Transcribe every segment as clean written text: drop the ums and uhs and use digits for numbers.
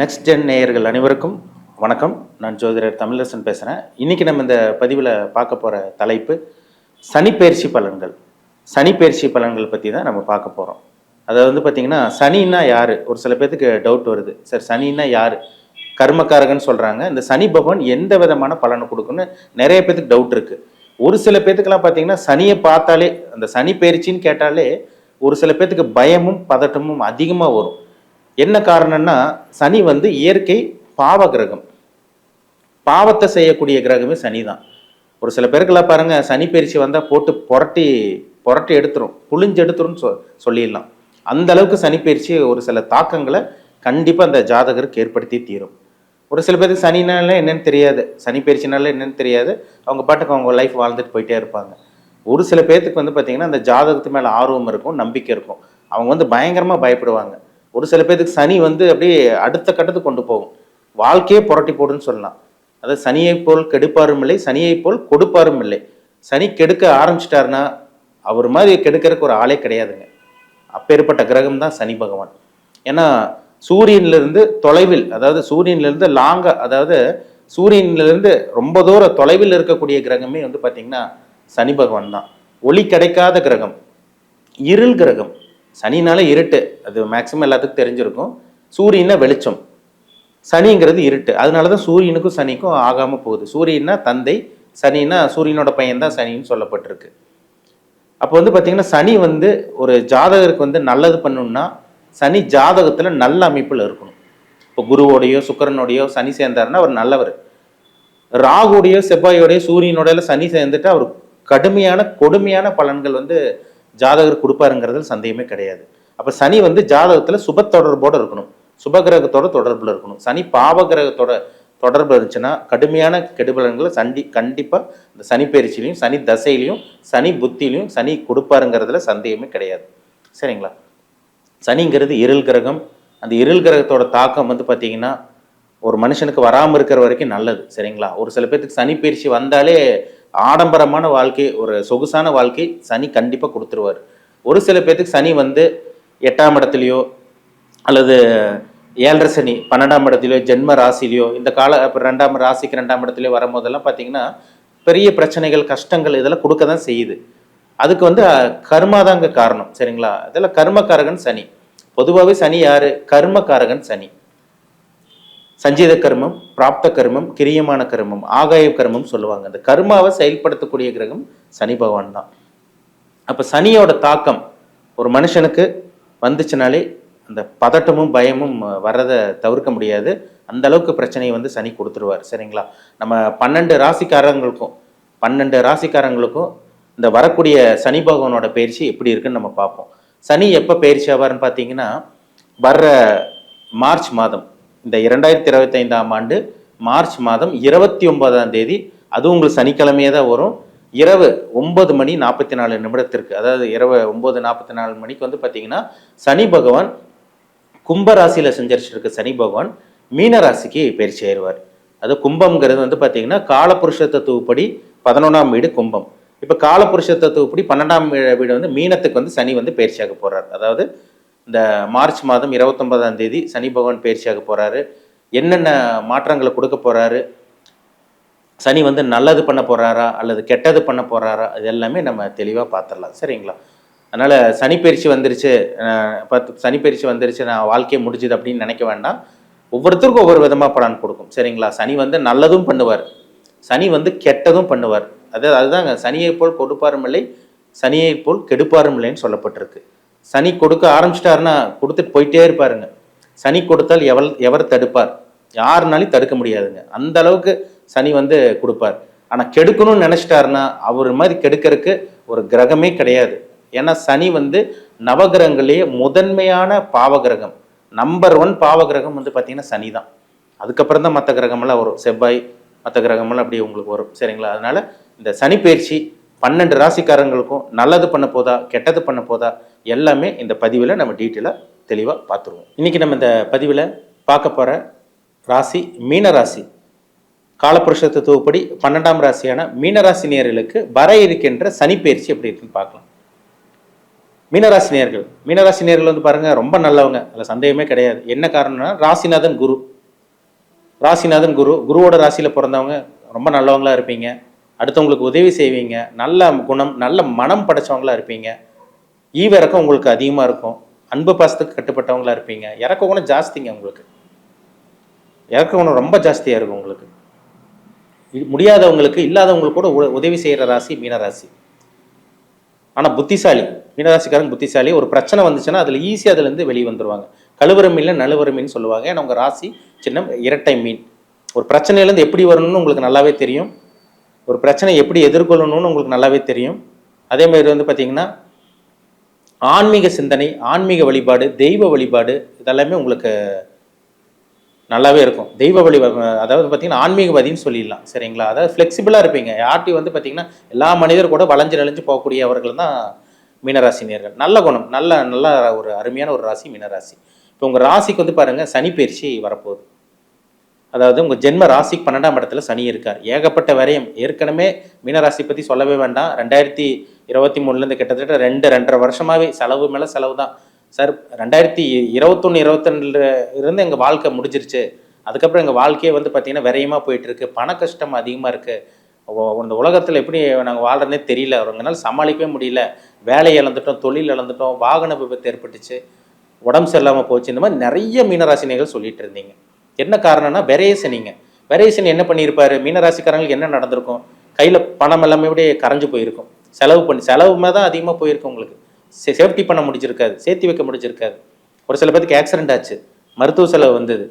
Next gen நேயர்கள் அனைவருக்கும் வணக்கம். நான் ஜோதிடர் தமிழரசன் பேசுகிறேன். இன்றைக்கி நம்ம இந்த பதிவில் பார்க்க போகிற தலைப்பு சனிப்பெயர்ச்சி பலன்கள். சனிப்பெயர்ச்சி பலன்கள் பற்றி தான் நம்ம பார்க்க போகிறோம். அதை பார்த்திங்கன்னா சனின்னா யார், ஒரு சில பேர்த்துக்கு டவுட் வருது. சார் சனின்னா யார், கர்மக்காரகன்னு சொல்கிறாங்க, இந்த சனி பகவான் எந்த விதமான பலனை கொடுக்குன்னு நிறைய பேர்த்துக்கு டவுட் இருக்குது. ஒரு சில பேர்த்துக்கெல்லாம் பார்த்திங்கன்னா சனியை பார்த்தாலே, அந்த சனி பயிற்சின்னு கேட்டாலே ஒரு சில பேர்த்துக்கு பயமும் பதட்டமும் அதிகமாக வரும். என்ன காரணம்னா, சனி இயற்கை பாவ கிரகம், பாவத்தை செய்யக்கூடிய கிரகமே சனி தான். ஒரு சில பேருக்கெல்லாம் பாருங்க, சனி பயிற்சி வந்தால் போட்டு புரட்டி எடுத்துரும், புளிஞ்சு எடுத்துரும்னு சொல்லிடலாம். அந்த அளவுக்கு சனி பயிற்சி ஒரு சில தாக்கங்களை கண்டிப்பாக அந்த ஜாதகருக்கு ஏற்படுத்தி தீரும். ஒரு சில பேருக்கு சனினால என்னன்னு தெரியாது, சனி பயிற்சினால என்னன்னு தெரியாது, அவங்க பாட்டுக்கு அவங்க லைஃப் வாழ்ந்துட்டு போயிட்டே இருப்பாங்க. ஒரு சில பேர்த்துக்கு பார்த்தீங்கன்னா அந்த ஜாதகத்து மேலே ஆர்வம் இருக்கும், நம்பிக்கை இருக்கும், அவங்க பயங்கரமாக பயப்படுவாங்க. ஒரு சில பேருக்கு சனி அப்படியே அடுத்த கட்டத்துக்கு கொண்டு போகும், வாழ்க்கையே புரட்டி போடுன்னு சொல்லலாம். அதாவது சனியை போல் கெடுப்பாரும் இல்லை, சனியை போல் கொடுப்பாரும் இல்லை. சனி கெடுக்க ஆரம்பிச்சிட்டாருன்னா அவர் மாதிரி கெடுக்கிறதுக்கு ஒரு ஆளே கிடையாதுங்க. அப்பேற்பட்ட கிரகம் தான் சனி பகவான். ஏன்னா சூரியனிலிருந்து தொலைவில், அதாவது சூரியனிலிருந்து லாங்கா, அதாவது சூரியனிலிருந்து ரொம்ப தூரம் தொலைவில் இருக்கக்கூடிய கிரகமே பார்த்தீங்கன்னா சனி பகவான் தான். ஒளி கிடைக்காத கிரகம், இருள் கிரகம். சனினால இருட்டு, அது மேக்சிமம் எல்லாத்துக்கும் தெரிஞ்சிருக்கும். சூரியனா வெளிச்சம், சனிங்கிறது இருட்டு. அதனால தான் சூரியனுக்கும் சனிக்கும் ஆகாமல் போகுது. சூரியனா தந்தை, சனினா சூரியனோட பையன் தான் சனின்னு சொல்லப்பட்டிருக்கு. அப்போ பார்த்தீங்கன்னா சனி ஒரு ஜாதகருக்கு நல்லது பண்ணணும்னா சனி ஜாதகத்தில் நல்ல அமைப்பில் இருக்கணும். இப்போ குருவோடையோ சுக்கிரனோடையோ சனி சேர்ந்தாருன்னா அவர் நல்லவர். ராகுடையோ செவ்வாயோடையோ சூரியனோட சனி சேர்ந்துட்டு அவர் கடுமையான கொடுமையான பலன்கள் ஜாதகர் கொடுப்பாருங்கிறதுல சந்தேகமே கிடையாது. அப்போ சனி ஜாதகத்தில் சுப தொடர்போடு இருக்கணும், சுபகிரகத்தோட தொடர்பில் இருக்கணும். சனி பாவ கிரகத்தோட தொடர்பு இருந்துச்சுன்னா கடுமையான கெடுபலன்களை கண்டிப்பாக இந்த சனி பயிற்சியிலையும் சனி தசையிலையும் சனி புத்தியிலையும் சனி கொடுப்பாருங்கிறதுல சந்தேகமே கிடையாது. சரிங்களா? சனிங்கிறது இருள் கிரகம். அந்த இருள் கிரகத்தோட தாக்கம் பார்த்தீங்கன்னா ஒரு மனுஷனுக்கு வராமல் இருக்கிற வரைக்கும் நல்லது. சரிங்களா? ஒரு சில பேர்த்துக்கு சனி பயிற்சி வந்தாலே ஆடம்பரமான வாழ்க்கை, ஒரு சொகுசான வாழ்க்கை சனி கண்டிப்பாக கொடுத்துருவார். ஒரு சில பேர்த்துக்கு சனி 8ஆம் இடத்துலையோ அல்லது 7.5 சனி 12ஆம் இடத்துலையோ ஜென்ம ராசிலையோ இந்த கால இப்போ 2ஆம் ராசிக்கு 2ஆம் இடத்துலையோ வரும்போதெல்லாம் பார்த்தீங்கன்னா பெரிய பிரச்சனைகள் கஷ்டங்கள் இதெல்லாம் கொடுக்க தான் செய்யுது. அதுக்கு கர்மாதாங்க காரணம். சரிங்களா? இதெல்லாம் கர்மக்காரகன் சனி. பொதுவாகவே சனி யாரு? கர்மக்காரகன் சனி. சஞ்சீத கர்மம், பிராப்த கர்மம், கிரியமான கர்மம், ஆகாய கர்மம் சொல்லுவாங்க. அந்த கர்மாவை செயல்படுத்தக்கூடிய கிரகம் சனி பகவான் தான். அப்போ சனியோட தாக்கம் ஒரு மனுஷனுக்கு வந்துச்சுனாலே அந்த பதட்டமும் பயமும் வர்றதை தவிர்க்க முடியாது. அந்த அளவுக்கு பிரச்சனையை சனி கொடுத்துருவார். சரிங்களா? நம்ம 12 ராசிக்காரங்களுக்கும் இந்த வரக்கூடிய சனி பகவானோட பயிற்சி எப்படி இருக்குன்னு நம்ம பார்ப்போம். சனி எப்போ பயிற்சி ஆவார்னு பார்த்தீங்கன்னா வர்ற மார்ச் மாதம், இந்த 2025ஆம் ஆண்டு மார்ச் மாதம் 29ஆம் தேதி, அதுவும் உங்களுக்கு சனிக்கிழமையே தான் வரும். இரவு 9:44 அதாவது இரவு 9:44 மணிக்கு பார்த்தீங்கன்னா சனி பகவான் கும்பராசியில் செஞ்சிருச்சிருக்கு. சனி பகவான் மீன ராசிக்கு பயிற்சி ஆயிடுவார். அது கும்பம்ங்கிறது பார்த்தீங்கன்னா காலபுருஷ தத்துவப்படி 11ஆம் வீடு கும்பம். இப்போ காலபுருஷ தத்துவப்படி 12ஆம் வீடு மீனத்துக்கு சனி பயிற்சியாக போகிறார். அதாவது இந்த மார்ச் மாதம் 29ஆம் தேதி சனி பகவான் பயிற்சியாக போகிறாரு. என்னென்ன மாற்றங்களை கொடுக்க போகிறாரு, சனி நல்லது பண்ண போகிறாரா அல்லது கெட்டது பண்ண போகிறாரா, இது எல்லாமே நம்ம தெளிவாக பார்த்துடலாம். சரிங்களா? அதனால் சனி பயிற்சி வந்துருச்சு, நான் வாழ்க்கையை முடிஞ்சுது அப்படின்னு நினைக்க வேண்டாம். ஒவ்வொருத்தருக்கும் ஒவ்வொரு விதமாக பலன் கொடுக்கும். சரிங்களா? சனி நல்லதும் பண்ணுவார், சனி கெட்டதும் பண்ணுவார். அதுதாங்க சனியை போல் கொடுப்பாரும் இல்லை, சனியை போல் கெடுப்பாரும் இல்லைன்னு சொல்லப்பட்டிருக்கு. சனி கொடுக்க ஆரம்பிச்சிட்டாருன்னா கொடுத்துட்டு போயிட்டே இருப்பாருங்க. சனி கொடுத்தால் எவர் தடுப்பார்? யாருனாலையும் தடுக்க முடியாதுங்க. அந்த அளவுக்கு சனி கொடுப்பார். ஆனால் கெடுக்கணும்னு நினச்சிட்டாருன்னா அவர் மாதிரி கெடுக்கிறதுக்கு ஒரு கிரகமே கிடையாது. ஏன்னா சனி நவகிரகங்களையே முதன்மையான பாவகிரகம், நம்பர் 1 பாவகிரகம் பார்த்தீங்கன்னா சனி தான். அதுக்கப்புறம் தான் மற்ற கிரகமெல்லாம் வரும், செவ்வாய் மற்ற கிரகமெல்லாம் அப்படி உங்களுக்கு வரும். சரிங்களா? அதனால இந்த சனி பயிற்சி 12 ராசிக்காரங்களுக்கும் நல்லது பண்ண போதா கெட்டது பண்ண போதா எல்லாமே இந்த பதிவில் நம்ம டீட்டெயிலாக தெளிவாக பார்த்துருவோம். இன்றைக்கி நம்ம இந்த பதிவில் பார்க்க போகிற ராசி மீன ராசி. காலபுருஷ தத்துவப்படி 12ஆம் ராசியான மீனராசி நேயர்களுக்கு வர இருக்கின்ற சனி பயிற்சி எப்படி இருக்குன்னு பார்க்கலாம். மீனராசினியர்கள் வந்து பாருங்க ரொம்ப நல்லவங்க, அதில் சந்தேகமே கிடையாது. என்ன காரணம்னா ராசிநாதன் குருவோட ராசியில் பிறந்தவங்க ரொம்ப நல்லவங்களா இருப்பீங்க. அடுத்தவங்களுக்கு உதவி செய்வீங்க. நல்ல குணம், நல்ல மனம் படைச்சவங்களா இருப்பீங்க. ஈவிரக்கம் உங்களுக்கு அதிகமாக இருக்கும். அன்பு பாசத்துக்கு கட்டுப்பட்டவங்களா இருப்பீங்க. இறக்க குணம் ஜாஸ்திங்க உங்களுக்கு. இறக்க குணம் ரொம்ப ஜாஸ்தியாக இருக்கும் உங்களுக்கு. முடியாதவங்களுக்கு, இல்லாதவங்களுக்கு கூட உதவி செய்கிற ராசி மீனராசி. ஆனால் புத்திசாலி, மீனராசிக்காரங்க புத்திசாலி. ஒரு பிரச்சனை வந்துச்சுன்னா அதில் ஈஸியாக அதுலேருந்து வெளியே வந்துடுவாங்க. கழுவுற மீனில் நழுவுற மீன் சொல்லுவாங்க. ஏன்னா உங்கள் ராசி சின்னம் இரட்டை மீன். ஒரு பிரச்சனையிலேருந்து எப்படி வரணும்னு உங்களுக்கு நல்லாவே தெரியும். ஒரு பிரச்சனை எப்படி எதிர்கொள்ளணும்னு உங்களுக்கு நல்லாவே தெரியும். அதே மாதிரி வந்து பார்த்தீங்கன்னா ஆன்மீக சிந்தனை, ஆன்மீக வழிபாடு, தெய்வ வழிபாடு இதெல்லாமே உங்களுக்கு நல்லாவே இருக்கும். தெய்வ அதாவது பார்த்தீங்கன்னா ஆன்மீகவாதின்னு சொல்லிடலாம், சரிங்களா? அதாவது ஃப்ளெக்சிபிளாக இருப்பீங்க. யார்ட்டையும் வந்து பார்த்தீங்கன்னா எல்லா மனிதர் கூட வளைஞ்சு நெளிஞ்சு போகக்கூடியவர்கள் தான் மீனராசினியர்கள். நல்ல குணம், நல்ல ஒரு அருமையான ஒரு ராசி மீனராசி. இப்போ உங்கள் ராசிக்கு வந்து பாருங்கள் சனி பயிற்சி வரப்போகுது. அதாவது உங்கள் ஜென்ம ராசிக்கு 12ஆம் இடத்துல சனி இருக்கார். ஏகப்பட்ட விரயம். ஏற்கனவே மீனராசி பற்றி சொல்லவே வேண்டாம். 2023 கிட்டத்தட்ட 2.5 வருஷமாகவே செலவு மேலே செலவு தான் சார். 2021 22 இருந்து எங்கள் வாழ்க்கை முடிஞ்சிருச்சு. அதுக்கப்புறம் எங்கள் வாழ்க்கையே வந்து பார்த்திங்கன்னா விரயமாக போயிட்டுருக்கு. பண கஷ்டம் அதிகமாக இருக்குது. இந்த உலகத்தில் எப்படி நாங்கள் வாழ்கிறதே தெரியல. அவங்களால சமாளிக்கவே முடியல. வேலை இழந்துட்டோம், தொழில் இழந்துட்டோம், வாகன விபத்து ஏற்பட்டுச்சு, உடம்பு சரியில்லாமல் போச்சு. இந்த மாதிரி நிறைய மீனராசினிகள் சொல்லிட்டு இருந்தீங்க. என்ன காரணம்னா விரயசனிங்க. விரயசனி என்ன பண்ணியிருப்பாரு? மீனராசிக்காரங்களுக்கு என்ன நடந்திருக்கும்? கையில் பணம் எல்லாமே அப்படியே கரைஞ்சு போயிருக்கும். செலவுமே தான் அதிகமாக போயிருக்கும். உங்களுக்கு சேஃப்டி பண்ண முடிஞ்சிருக்காது, சேர்த்து வைக்க முடிஞ்சிருக்காது. ஒரு சில பேருக்கு ஆக்சிடென்ட் ஆச்சு, மருத்துவ செலவு வந்தது,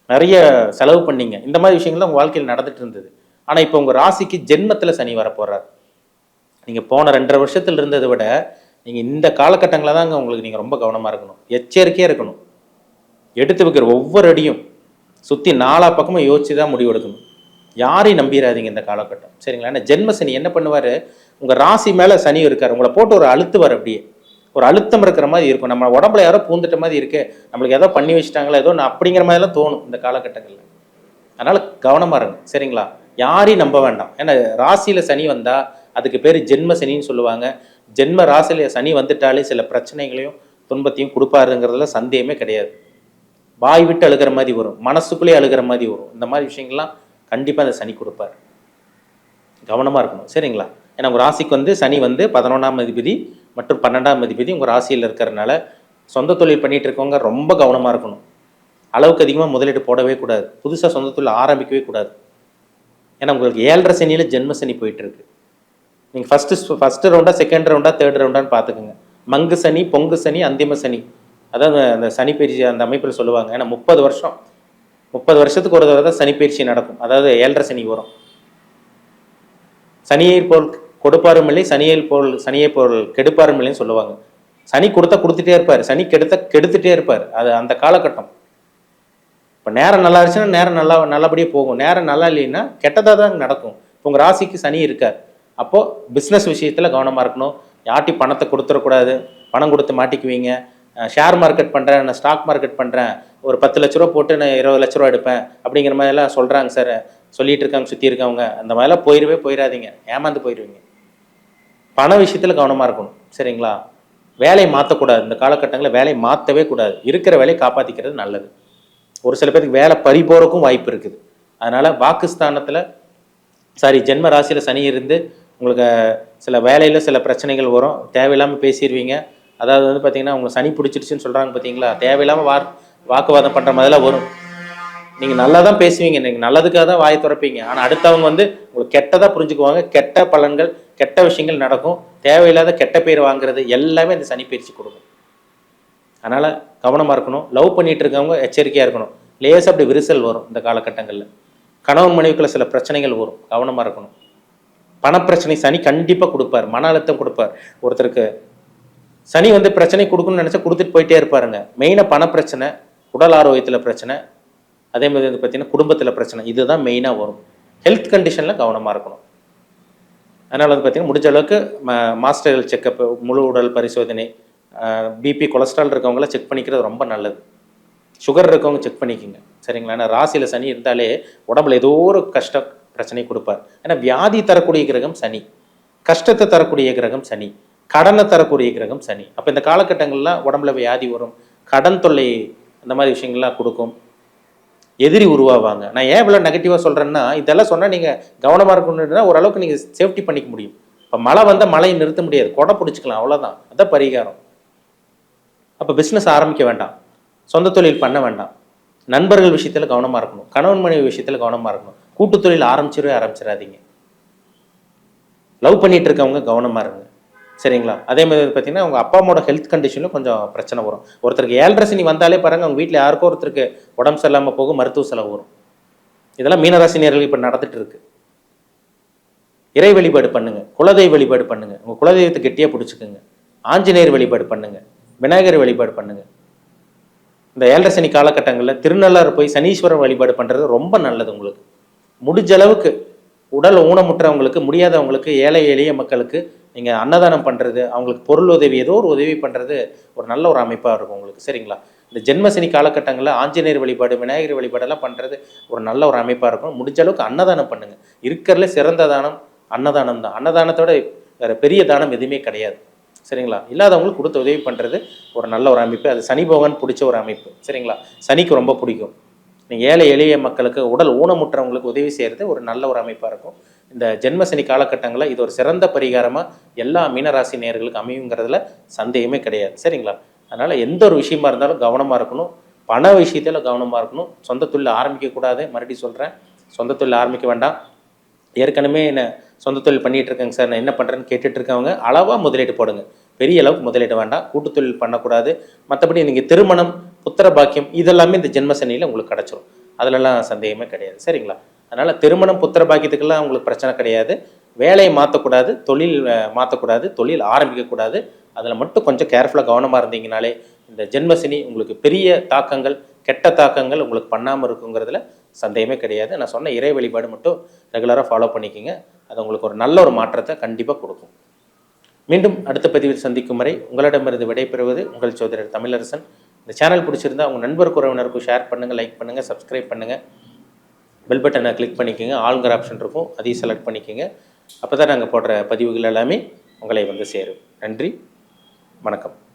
நிறைய செலவு பண்ணீங்க. இந்த மாதிரி விஷயங்கள்லாம் உங்கள் வாழ்க்கையில் நடந்துட்டு இருந்தது. ஆனால் இப்போ உங்கள் ராசிக்கு ஜென்மத்தில் சனி வரப்போறார். நீங்கள் போன 2.5 வருஷத்தில் இருந்ததை விட நீங்கள் இந்த காலகட்டங்களில் தாங்க உங்களுக்கு நீங்கள் ரொம்ப கவனமாக இருக்கணும், எச்சரிக்கையாக இருக்கணும். எடுத்து வைக்கிற ஒவ்வொரு அடியும் சுற்றி 4 பக்கமும் யோசிச்சு தான் முடிவு எடுக்கணும். யாரையும் நம்பிடாதீங்க இந்த காலகட்டம், சரிங்களா? ஏன்னா ஜென்ம சனி என்ன பண்ணுவார்? உங்கள் ராசி மேலே சனி இருக்கார். உங்களை போட்டு ஒரு அழுத்துவார். அப்படியே ஒரு அழுத்தம் இருக்கிற மாதிரி இருக்கும். நம்ம உடம்புல யாரோ பூந்துட்ட மாதிரி இருக்கு, நம்மளுக்கு ஏதோ பண்ணி வச்சுட்டாங்களா ஏதோ அப்படிங்கிற மாதிரிலாம் தோணும் இந்த காலகட்டங்களில். அதனால் கவனமாக இருங்க, சரிங்களா? யாரையும் நம்ப வேண்டாம். ஏன்னா ராசியில் சனி வந்தால் அதுக்கு பேர் ஜென்ம சனின்னு சொல்லுவாங்க. ஜென்ம ராசியில் சனி வந்துட்டாலே சில பிரச்சனைகளையும் துன்பத்தையும் கொடுப்பாருங்கிறதுல சந்தேகமே கிடையாது. வாய் விட்டு அழுகிற மாதிரி வரும், மனசுக்குள்ளேயே அழுகிற மாதிரி வரும். இந்த மாதிரி விஷயங்கள்லாம் கண்டிப்பாக அந்த சனி கொடுப்பார். கவனமாக இருக்கணும், சரிங்களா? ஏன்னா உங்கள் ராசிக்கு வந்து சனி வந்து 11ஆம் அதிபதி மற்றும் 12ஆம் அதிபதி உங்கள் ராசியில் இருக்கிறதுனால சொந்த தொழில் பண்ணிகிட்டு இருக்கவங்க ரொம்ப கவனமாக இருக்கணும். அளவுக்கு அதிகமாக முதலீடு போடவே கூடாது. புதுசாக சொந்த தொழில் ஆரம்பிக்கவே கூடாது. ஏன்னா உங்களுக்கு 7.5 சனியில் ஜென்ம சனி போயிட்டுருக்கு. நீங்கள் ஃபஸ்ட்டு ரவுண்டாக, செகண்ட் ரவுண்டாக, தேர்ட் ரவுண்டான்னு பார்த்துக்குங்க. மங்கு சனி, பொங்கு சனி, அந்திம சனி, அதாவது அந்த சனிப்பயிற்சி அந்த அமைப்பில் சொல்லுவாங்க. ஏன்னா 30 வருஷத்துக்கு ஒரு தடவை தான் சனிப்பயிற்சி நடக்கும். அதாவது 7.5 சனி வரும். சனியை போல் கொடுப்பாரும் இல்லை, சனியை போல் கெடுப்பாரும் இல்லைன்னு சொல்லுவாங்க. சனி கொடுத்துட்டே இருப்பார், சனி கெடுத்துட்டே இருப்பார். அது அந்த காலகட்டம். இப்போ நேரம் நல்லா இருந்துச்சுன்னா நேரம் நல்லபடியாக போகும். நேரம் நல்லா இல்லைன்னா கெட்டதாக தான் நடக்கும். இப்போ உங்கள் ராசிக்கு சனி இருக்கார். அப்போது பிஸ்னஸ் விஷயத்தில் கவனமாக இருக்கணும். யார்ட்டி பணத்தை கொடுத்துடக்கூடாது. பணம் கொடுத்து மாட்டிக்குவீங்க. ஷேர் மார்க்கெட் பண்ணுறேன், நான் ஸ்டாக் மார்க்கெட் பண்ணுறேன், ஒரு 10 லட்ச ரூபா போட்டு நான் 20 லட்ச ரூபா எடுப்பேன் அப்படிங்கிற மாதிரிலாம் சொல்கிறாங்க சார், சொல்லிட்டு இருக்காங்க சுற்றி இருக்கவங்க. அந்த மாதிரிலாம் போயிடாதீங்க, ஏமாந்து போயிடுவீங்க. பண விஷயத்தில் கவனமாக இருக்கணும், சரிங்களா? வேலையை மாற்றக்கூடாது. இந்த காலகட்டங்களில் வேலையை மாற்றவே கூடாது. இருக்கிற வேலையை காப்பாற்றிக்கிறது நல்லது. ஒரு சில பேருக்கு வேலை பறிபோறக்கும் வாய்ப்பு இருக்குது. அதனால் ஜென்ம ராசியில் சனி இருந்து உங்களுக்கு சில வேலையில் சில பிரச்சனைகள் வரும். தேவையில்லாமல் பேசிடுவீங்க. அதாவது வந்து பார்த்தீங்கன்னா உங்களுக்கு சனி பிடிச்சிருச்சுன்னு சொல்கிறாங்க பார்த்தீங்களா, தேவையில்லாமல் வாக்குவாதம் பண்ணுற மாதிரிலாம் வரும். நீங்கள் நல்லா தான் பேசுவீங்க, நீங்கள் நல்லதுக்காக தான் வாயை திறப்பீங்க. ஆனால் அடுத்தவங்க வந்து உங்களுக்கு கெட்டதாக புரிஞ்சுக்குவாங்க. கெட்ட பலன்கள், கெட்ட விஷயங்கள் நடக்கும். தேவையில்லாத கெட்ட பேர் வாங்குறது எல்லாமே இந்த சனி பயிற்சி கொடுக்கும். அதனால் கவனமாக இருக்கணும். லவ் பண்ணிகிட்டு இருக்கவங்க எச்சரிக்கையாக இருக்கணும். லேசாக அப்படி விரிசல் வரும் இந்த காலகட்டங்களில். கணவன் மனைவிக்குள்ள சில பிரச்சனைகள் வரும், கவனமாக இருக்கணும். பணப்பிரச்சனை சனி கண்டிப்பாக கொடுப்பார், மன அழுத்தம் கொடுப்பார். ஒருத்தருக்கு சனி வந்து பிரச்சனை கொடுக்கணும்னு நினச்சா கொடுத்துட்டு போயிட்டே இருப்பாருங்க. மெயினாக பணப்பிரச்சனை, உடல் ஆரோக்கியத்தில் பிரச்சனை, அதே மாதிரி வந்து பார்த்திங்கன்னா குடும்பத்தில் பிரச்சனை, இதுதான் மெயினாக வரும். ஹெல்த் கண்டிஷனில் கவனமாக இருக்கணும். அதனால் வந்து பார்த்திங்கன்னா முடிஞ்ச அளவுக்கு மாஸ்டர் ஹெல்த் செக்கப், முழு உடல் பரிசோதனை, பிபி கொலஸ்ட்ரால் இருக்கவங்கள செக் பண்ணிக்கிறது ரொம்ப நல்லது. சுகர் இருக்கவங்க செக் பண்ணிக்கோங்க, சரிங்களா? ஏன்னா ராசியில் சனி இருந்தாலே உடம்புல ஏதோ ஒரு பிரச்சனை கொடுப்பார். ஏன்னா வியாதி தரக்கூடிய கிரகம் சனி, கஷ்டத்தை தரக்கூடிய கிரகம் சனி. கடனை தரக்கூடிய கிரகம் சனி. அப்போ இந்த காலகட்டங்கள்லாம் உடம்புல வியாதி வரும், கடன் தொல்லை, அந்த மாதிரி விஷயங்கள்லாம் கொடுக்கும், எதிரி உருவாவாங்க. நான் ஏன் இவ்வளோ நெகட்டிவாக சொல்கிறேன்னா, இதெல்லாம் சொன்னால் நீங்கள் கவனமாக இருக்கணும்னா ஓரளவுக்கு நீங்கள் சேஃப்டி பண்ணிக்க முடியும். இப்போ மழை வந்தால் மழையை நிறுத்த முடியாது, கொடை பிடிச்சிக்கலாம், அவ்வளோதான். அதான் பரிகாரம். அப்போ பிஸ்னஸ் ஆரம்பிக்க வேண்டாம், சொந்த தொழில் பண்ண வேண்டாம், நண்பர்கள் விஷயத்தில் கவனமாக இருக்கணும், கணவன் மனைவி விஷயத்தில் கவனமாக இருக்கணும், கூட்டு தொழில் ஆரம்பிச்சிடாதீங்க. லவ் பண்ணிட்டு இருக்கவங்க கவனமாக இருங்க, சரிங்களா? அதே மாதிரி பார்த்தீங்கன்னா உங்கள் அப்பா அம்மாவோட ஹெல்த் கண்டிஷனில் கொஞ்சம் பிரச்சனை வரும். ஒருத்தருக்கு 7.5 சனி வந்தாலே பாருங்கள், அவங்க வீட்டில் யாருக்கோ ஒருத்தருக்கு உடம்பு சரியில்லாமல் போகும், மருத்துவ செலவு வரும். இதெல்லாம் மீனராசினியர்கள் இப்போ நடந்துட்டு இருக்கு. இறை வழிபாடு பண்ணுங்க, குலதெய்வ வழிபாடு பண்ணுங்க, உங்கள் குலதெய்வத்தை கெட்டியாக பிடிச்சிக்குங்க, ஆஞ்சநேயர் வழிபாடு பண்ணுங்க, விநாயகர் வழிபாடு பண்ணுங்க. இந்த 7.5 சனி காலகட்டங்களில் திருநள்ளாறு போய் சனீஸ்வரர் வழிபாடு பண்ணுறது ரொம்ப நல்லது. உங்களுக்கு முடிஞ்ச அளவுக்கு உடல் ஊனமுற்றவங்களுக்கு, முடியாதவங்களுக்கு, ஏழை எளிய மக்களுக்கு நீங்கள் அன்னதானம் பண்ணுறது, அவங்களுக்கு பொருள் உதவி, ஏதோ ஒரு உதவி பண்ணுறது ஒரு நல்ல ஒரு அமைப்பாக இருக்கும் உங்களுக்கு, சரிங்களா? இந்த ஜென்மசனி காலகட்டங்களில் ஆஞ்சநேயர் வழிபாடு, விநாயகர் வழிபாடெல்லாம் பண்ணுறது ஒரு நல்ல ஒரு அமைப்பாக இருக்கும். முடிஞ்ச அளவுக்கு அன்னதானம் பண்ணுங்கள். இருக்கிறதுல சிறந்த தானம் அன்னதானம் தான். அன்னதானத்தோட வேறு பெரிய தானம் எதுவுமே கிடையாது, சரிங்களா? இல்லாதவங்களுக்கு கொடுத்து உதவி பண்ணுறது ஒரு நல்ல ஒரு அமைப்பு. அது சனி பகவான் பிடிச்ச ஒரு அமைப்பு, சரிங்களா? சனிக்கு ரொம்ப பிடிக்கும். நீங்கள் ஏழை எளிய மக்களுக்கு, உடல் ஊனமுற்றவங்களுக்கு உதவி செய்கிறது ஒரு நல்ல ஒரு அமைப்பாக இருக்கும். இந்த ஜென்ம சனி காலகட்டங்களில் இது ஒரு சிறந்த பரிகாரமாக எல்லா மீனராசி நேயர்களுக்கு அமையுங்கிறதுல சந்தேகமே கிடையாது, சரிங்களா? அதனால் எந்த ஒரு விஷயமா இருந்தாலும் கவனமாக இருக்கணும், பண விஷயத்தில் கவனமாக இருக்கணும். சொந்த தொழில் ஆரம்பிக்கக்கூடாது. மறுபடியும் சொல்கிறேன், சொந்த தொழில் ஆரம்பிக்க வேண்டாம். ஏற்கனவே என்ன சொந்த தொழில் பண்ணிகிட்டு இருக்கேங்க சார், நான் என்ன பண்ணுறேன்னு கேட்டுட்டு இருக்கவங்க அளவாக முதலீடு போடுங்க. பெரிய அளவுக்கு முதலீடு வேண்டாம். கூட்டு தொழில் பண்ணக்கூடாது. மற்றபடி நீங்கள் திருமணம், புத்திர பாக்கியம் இதெல்லாமே இந்த ஜென்ம சனியில் உங்களுக்கு கிடச்சிரும். அதிலெல்லாம் சந்தேகமே கிடையாது, சரிங்களா? அதனால் திருமணம், புத்திர பாக்கியத்துக்கெல்லாம் உங்களுக்கு பிரச்சனை கிடையாது. வேலையை மாற்றக்கூடாது, தொழில் மாற்றக்கூடாது, தொழில் ஆரம்பிக்கக்கூடாது. அதில் மட்டும் கொஞ்சம் கேர்ஃபுல்லாக கவனமாக இருந்தீங்கனாலே இந்த ஜென்மசனி உங்களுக்கு பெரிய தாக்கங்கள், கெட்ட தாக்கங்கள் உங்களுக்கு பண்ணாமல் இருக்குங்கிறதுல சந்தேகமே கிடையாது. நான் சொன்ன இறை வழிபாடு மட்டும் ரெகுலராக ஃபாலோ பண்ணிக்கிங்க. அது உங்களுக்கு ஒரு நல்ல ஒரு மாற்றத்தை கண்டிப்பாக கொடுக்கும். மீண்டும் அடுத்த பதிவில் சந்திக்கும் வரை உங்களிடமிருந்து விடைபெறுவது உங்கள் சோதரர் தமிழரசன். இந்த சேனல் பிடிச்சிருந்தா உங்கள் நண்பருக்கு, உறவினருக்கும் ஷேர் பண்ணுங்கள், லைக் பண்ணுங்கள், சப்ஸ்கிரைப் பண்ணுங்கள், பெல் பட்டனை கிளிக் பண்ணிக்கோங்க. ஆளுங்கிற ஆப்ஷன் இருக்கும், அதையும் செலக்ட் பண்ணிக்கோங்க. அப்போ தான் நாங்கள் போடுற பதிவுகள் எல்லாமே உங்களை வந்து சேரும். நன்றி, வணக்கம்.